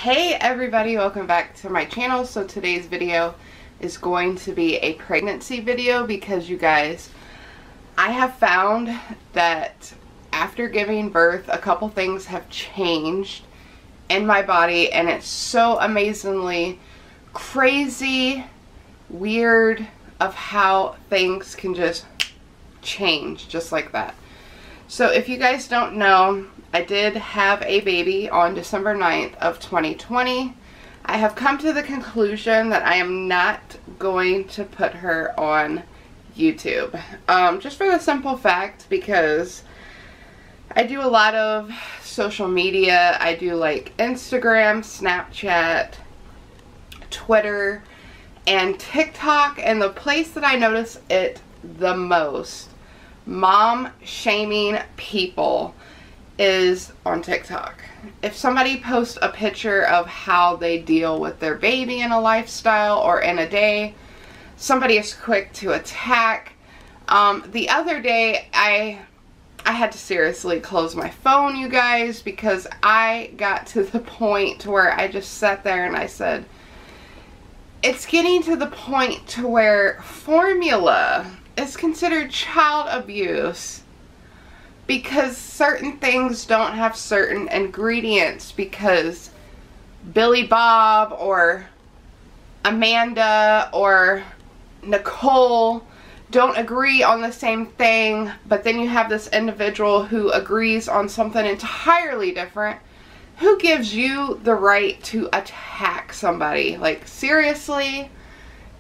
Hey everybody, welcome back to my channel. So today's video is going to be a pregnancy video because you guys, I have found that after giving birth, a couple things have changed in my body, and it's so amazingly crazy, weird of how things can just change just like that. So if you guys don't know, I did have a baby on December 9th of 2020. I have come to the conclusion that I am not going to put her on YouTube. Just for the simple fact, because I do a lot of social media. I do like Instagram, Snapchat, Twitter, and TikTok. And the place that I notice it the most, mom shaming people, is on TikTok. If somebody posts a picture of how they deal with their baby in a lifestyle or in a day, somebody is quick to attack. The other day, I had to seriously close my phone, you guys, because I got to the point where I just sat there and I said, it's getting to the point to where formula is considered child abuse because certain things don't have certain ingredients, because Billy Bob or Amanda or Nicole don't agree on the same thing, but then you have this individual who agrees on something entirely different. Who gives you the right to attack somebody? Like, seriously?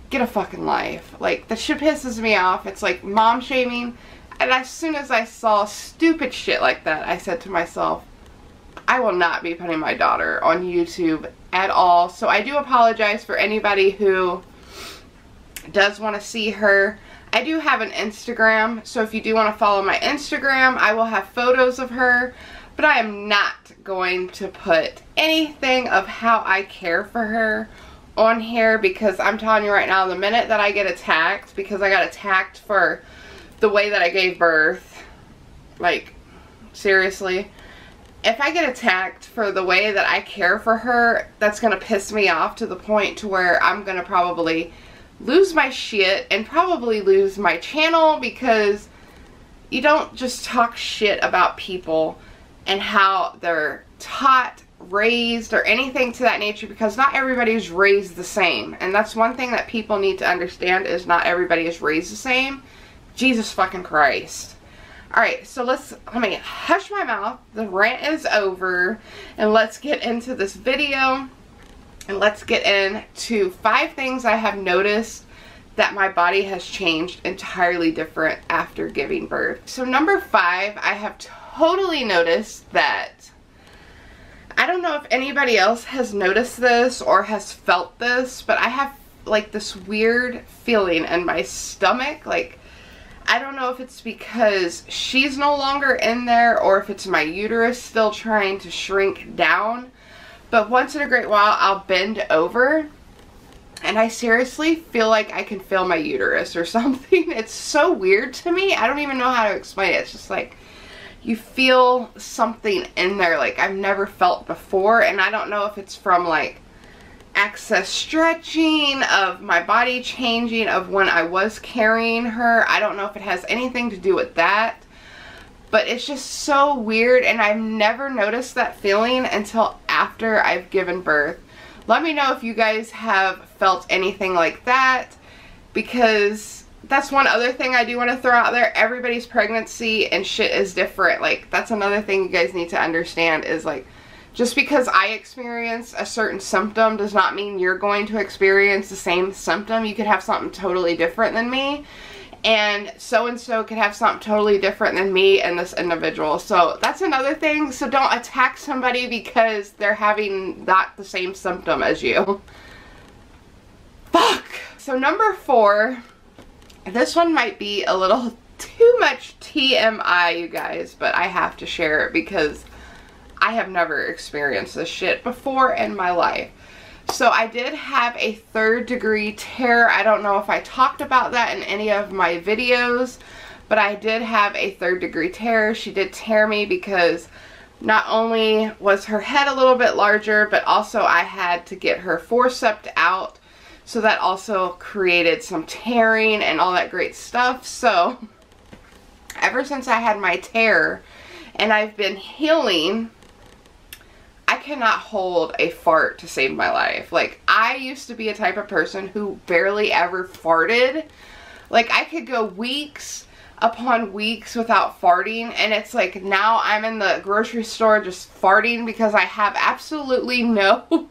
Get a fucking life. Like, that shit pisses me off. It's like mom shaming. And as soon as I saw stupid shit like that, I said to myself, I will not be putting my daughter on YouTube at all. So I do apologize for anybody who does want to see her. I do have an Instagram, so if you do want to follow my Instagram, I will have photos of her. But I am not going to put anything of how I care for her on here, because I'm telling you right now, the minute that I get attacked, because I got attacked for the way that I gave birth, like, seriously, if I get attacked for the way that I care for her, that's gonna piss me off to the point to where I'm gonna probably lose my shit and probably lose my channel, because you don't just talk shit about people and how they're taught, raised, or anything to that nature, because not everybody is raised the same. And that's one thing that people need to understand, is not everybody is raised the same. Jesus fucking Christ. Alright, so let me hush my mouth. The rant is over, and let's get into this video, and let's get into 5 things I have noticed that my body has changed entirely different after giving birth. So number 5, I have totally noticed that, I don't know if anybody else has noticed this or has felt this, but I have like this weird feeling in my stomach. Like, I don't know if it's because she's no longer in there or if it's my uterus still trying to shrink down. But once in a great while, I'll bend over and I seriously feel like I can feel my uterus or something. It's so weird to me. I don't even know how to explain it. It's just like you feel something in there like I've never felt before. And I don't know if it's from like excess stretching, of my body changing, of when I was carrying her. I don't know if it has anything to do with that, but it's just so weird, and I've never noticed that feeling until after I've given birth. Let me know if you guys have felt anything like that, because that's one other thing I do want to throw out there. Everybody's pregnancy and shit is different. Like, that's another thing you guys need to understand, is like, just because I experience a certain symptom does not mean you're going to experience the same symptom. You could have something totally different than me, and so could have something totally different than me and this individual. So that's another thing. So don't attack somebody because they're having not the same symptom as you. Fuck. So number 4, this one might be a little too much TMI, you guys, but I have to share it because I have never experienced this shit before in my life. So I did have a 3rd-degree tear. I don't know if I talked about that in any of my videos, but I did have a 3rd-degree tear. She did tear me because Not only was her head a little bit larger, but also I had to get her forceps out. So that also created some tearing and all that great stuff. So ever since I had my tear and I've been healing, I cannot hold a fart to save my life. Like, I used to be a type of person who barely ever farted. Like, I could go weeks upon weeks without farting, and it's like now I'm in the grocery store just farting because I have absolutely no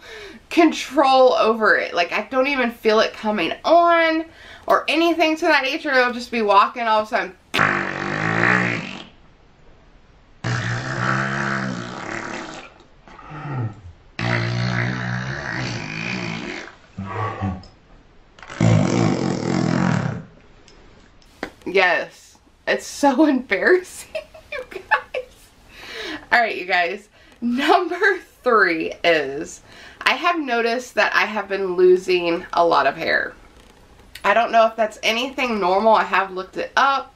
control over it. Like, I don't even feel it coming on or anything to that nature. I'll just be walking, all of a sudden yes. It's so embarrassing, you guys. Alright, you guys. Number 3 is, I have noticed that I have been losing a lot of hair. I don't know if that's anything normal. I have looked it up,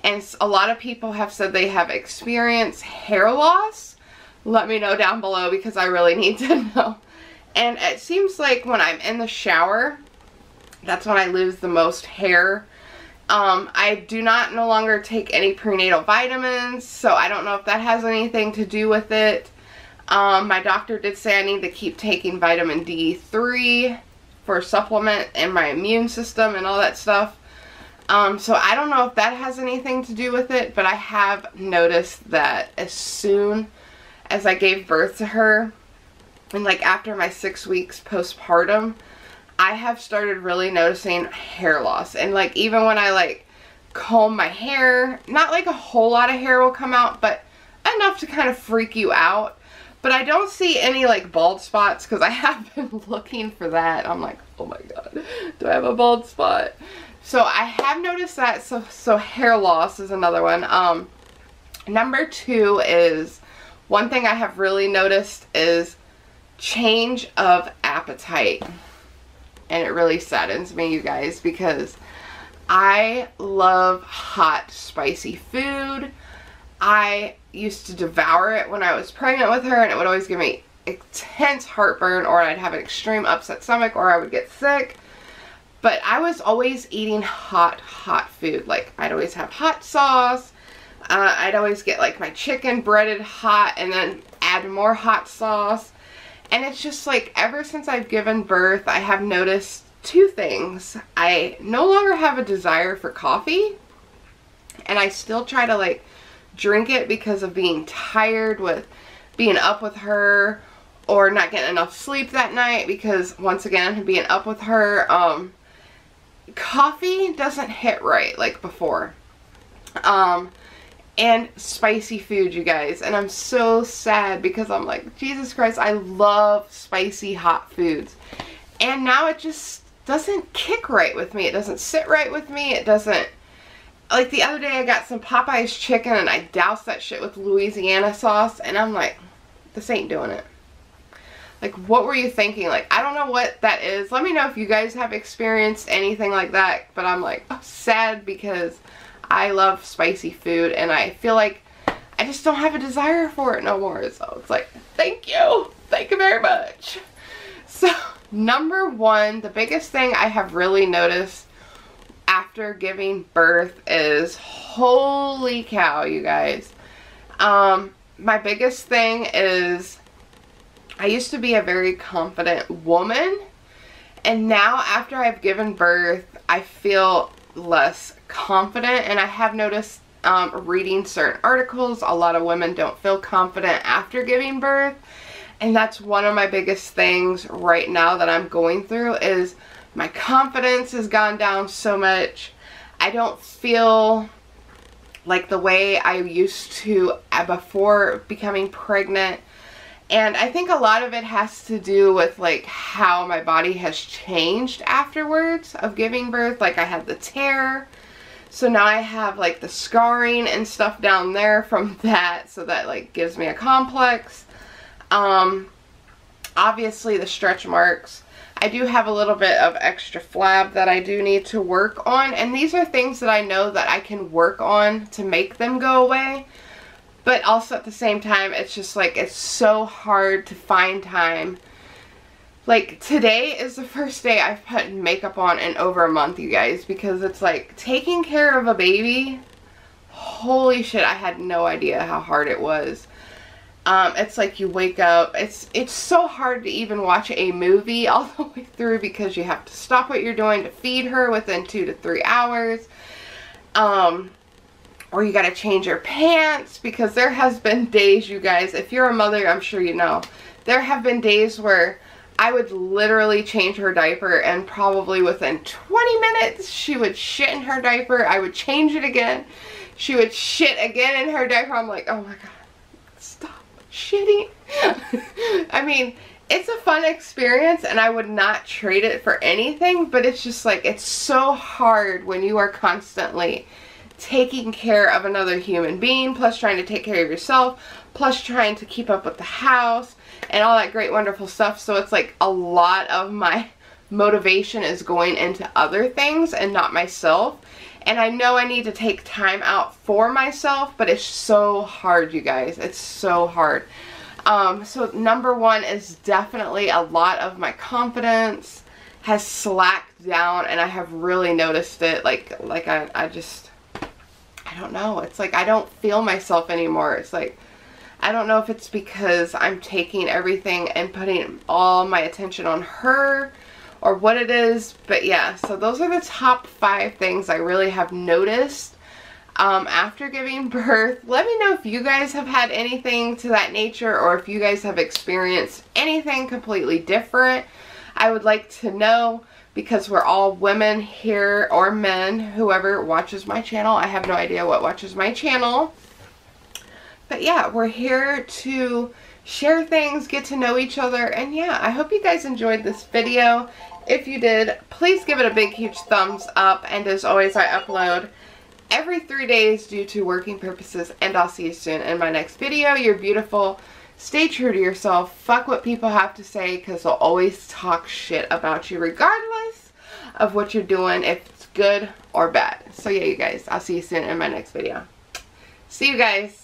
and a lot of people have said they have experienced hair loss. Let me know down below because I really need to know. And it seems like when I'm in the shower, that's when I lose the most hair. I do not no longer take any prenatal vitamins, so I don't know if that has anything to do with it. My doctor did say I need to keep taking vitamin D3 for a supplement in my immune system and all that stuff. So I don't know if that has anything to do with it, but I have noticed that as soon as I gave birth to her, and like after my 6 weeks postpartum, I have started really noticing hair loss. And like even when I like comb my hair, not like a whole lot of hair will come out, but enough to kind of freak you out. But I don't see any like bald spots because I have been looking for that. I'm like, oh my god, do I have a bald spot? So I have noticed that. So hair loss is another one. Number 2 is, one thing I have really noticed is change of appetite. And it really saddens me, you guys, because I love hot, spicy food. I used to devour it when I was pregnant with her, and it would always give me intense heartburn, or I'd have an extreme upset stomach, or I would get sick. But I was always eating hot food. Like, I'd always have hot sauce. I'd always get like my chicken breaded hot and then add more hot sauce. And it's just like, ever since I've given birth, I have noticed 2 things. I no longer have a desire for coffee, and I still try to like drink it because of being tired with being up with her, or not getting enough sleep that night because, once again, being up with her. Coffee doesn't hit right like before. And spicy food, you guys. And I'm so sad because I'm like, Jesus Christ, I love spicy hot foods. And now it just doesn't kick right with me. It doesn't sit right with me. It doesn't, like the other day I got some Popeye's chicken and I doused that shit with Louisiana sauce. And I'm like, this ain't doing it. Like, what were you thinking? Like, I don't know what that is. Let me know if you guys have experienced anything like that. But I'm like, I'm sad because I love spicy food, and I feel like I just don't have a desire for it no more. So it's like, thank you very much. So number 1, the biggest thing I have really noticed after giving birth is, holy cow, you guys. My biggest thing is, I used to be a very confident woman, and now after I've given birth, I feel less confident. And I have noticed reading certain articles, a lot of women don't feel confident after giving birth, and that's one of my biggest things right now that I'm going through. Is my confidence has gone down so much. I don't feel like the way I used to before becoming pregnant. And I think a lot of it has to do with like how my body has changed afterwards of giving birth. Like, I had the tear, so now I have like the scarring and stuff down there from that, so that like gives me a complex. Obviously the stretch marks. I do have a little bit of extra flab that I do need to work on, and these are things that I know that I can work on to make them go away. But also at the same time, it's just like, it's so hard to find time. Like, today is the first day I've put makeup on in over a month, you guys, because it's like, taking care of a baby, holy shit, I had no idea how hard it was. It's like you wake up, it's so hard to even watch a movie all the way through because you have to stop what you're doing to feed her within 2 to 3 hours. Or you gotta change your pants, because there has been days, you guys, if you're a mother, I'm sure you know, there have been days where I would literally change her diaper and probably within 20 minutes she would shit in her diaper. I would change it again. She would shit again in her diaper. I'm like, oh my god, stop shitting. I mean, it's a fun experience and I would not trade it for anything, but it's just like, it's so hard when you are constantly taking care of another human being, plus trying to take care of yourself, plus trying to keep up with the house and all that great wonderful stuff. So it's like a lot of my motivation is going into other things and not myself. And I know I need to take time out for myself, but it's so hard, you guys. It's so hard. So number one is definitely a lot of my confidence has slacked down, and I have really noticed it. Like I don't know. It's like I don't feel myself anymore. It's like, I don't know if it's because I'm taking everything and putting all my attention on her or what it is. But yeah, so those are the top 5 things I really have noticed after giving birth. Let me know if you guys have had anything to that nature, or if you guys have experienced anything completely different. I would like to know, because we're all women here, or men, whoever watches my channel. I have no idea what watches my channel. But yeah, we're here to share things, get to know each other, and yeah, I hope you guys enjoyed this video. If you did, please give it a big, huge thumbs up, and as always, I upload every 3 days due to working purposes, and I'll see you soon in my next video. You're beautiful. Stay true to yourself. Fuck what people have to say, because they'll always talk shit about you regardless of what you're doing, if it's good or bad. So yeah, you guys, I'll see you soon in my next video. See you guys.